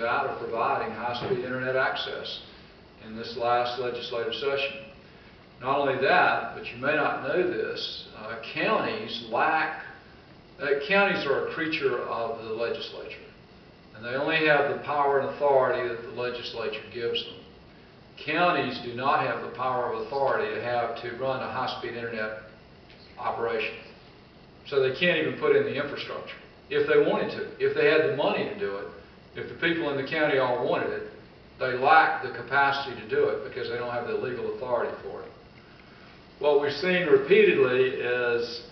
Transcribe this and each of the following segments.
out of providing high-speed internet access in this last legislative session. Not only that, but you may not know this, counties are a creature of the legislature, and they only have the power and authority that the legislature gives them. Counties do not have the power or authority to run a high-speed internet operation. So they can't even put in the infrastructure if they wanted to, if they had the money to do it. If the people in the county all wanted it, they lack the capacity to do it because they don't have the legal authority for it. What we've seen repeatedly is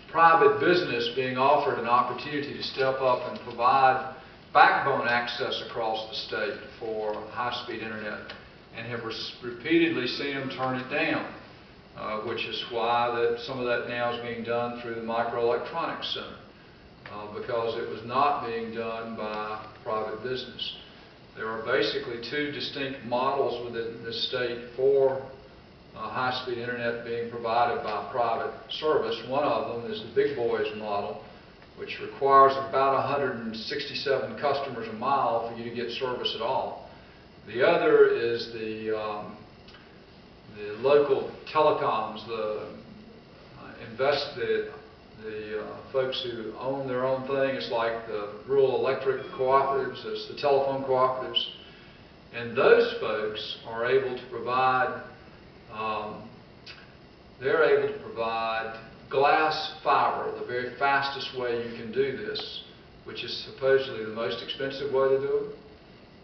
private business being offered an opportunity to step up and provide backbone access across the state for high-speed internet, and have repeatedly seen them turn it down, which is why some of that now is being done through the Microelectronics Center, because it was not being done by private business. There are basically two distinct models within the state for high-speed internet being provided by private service. One of them is the big boys model, which requires about 167 customers a mile for you to get service at all. The other is the local telecoms, the folks who own their own thing. It's like the rural electric cooperatives, it's the telephone cooperatives. And those folks are able to provide, glass fiber, the very fastest way you can do this, which is supposedly the most expensive way to do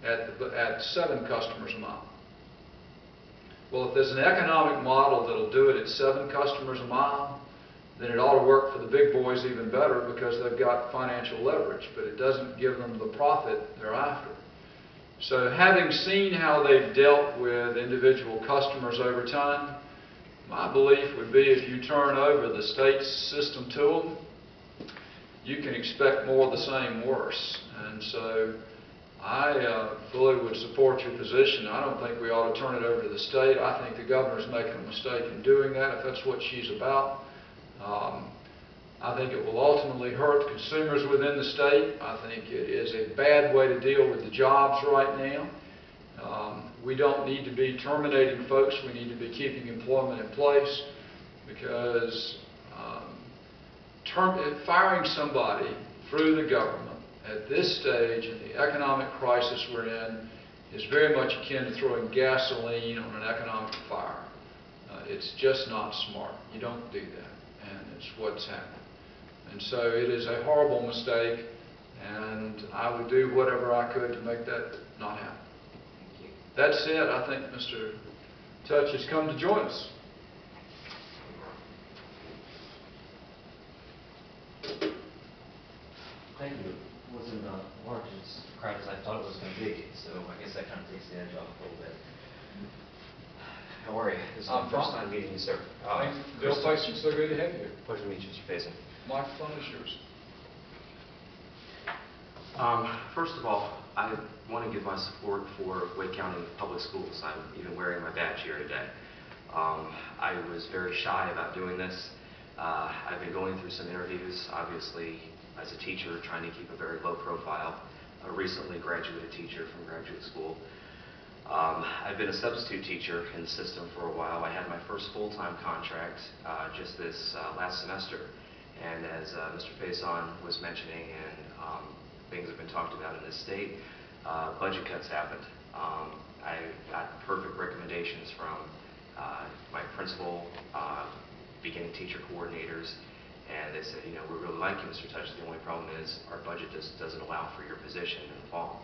it, at 7 customers a mile. Well, if there's an economic model that'll do it at 7 customers a mile, then it ought to work for the big boys even better because they've got financial leverage, but it doesn't give them the profit they're after. So having seen how they've dealt with individual customers over time, my belief would be if you turn over the state's system to them, you can expect more of the same worse. And so I fully would support your position. I don't think we ought to turn it over to the state. I think the governor's making a mistake in doing that, if that's what she's about. I think it will ultimately hurt consumers within the state. I think it is a bad way to deal with the jobs right now. We don't need to be terminating folks. We need to be keeping employment in place, because firing somebody through the government at this stage in the economic crisis we're in is very much akin to throwing gasoline on an economic fire. It's just not smart. You don't do that, and it's what's happened. And so it is a horrible mistake, and I would do whatever I could to make that not happen. That said, I think Mr. Touch has come to join us. Thank you. It wasn't large as crowd as I thought it was going to be, so I guess that kind of takes the edge off a little bit. How are you? This is my first time meeting you, sir. Thanks. Bill Faison, so good to have you here. Pleasure to meet you, Mr. Faison. Microphone is yours. First of all, I want to give my support for Wake County Public Schools. I'm even wearing my badge here today. I was very shy about doing this. I've been going through some interviews, obviously, as a teacher, trying to keep a very low profile. A recently graduated teacher from graduate school. I've been a substitute teacher in the system for a while. I had my first full-time contract just this last semester. And as Mr. Faison was mentioning, and things have been talked about in this state, budget cuts happened. I got perfect recommendations from my principal, beginning teacher coordinators, and they said, you know, we really like you, Mr. Touch. The only problem is our budget just doesn't allow for your position in the fall.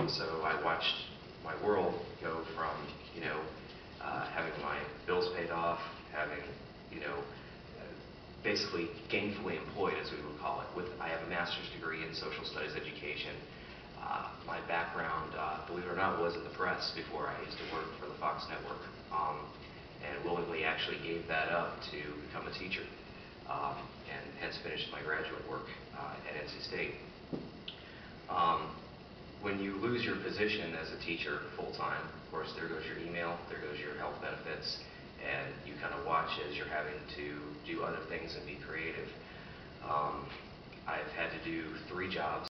So I watched my world go from, you know, having my bills paid off, having, you know, basically gainfully employed, as we would call it. I have a master's degree in social studies education. My background, believe it or not, was in the press before I used to work for the Fox network, and willingly actually gave that up to become a teacher, and hence finished my graduate work at NC State. When you lose your position as a teacher full-time, of course, there goes your email, there goes your health benefits, and you kind of watch as you're having to do other things and be creative. I've had to do 3 jobs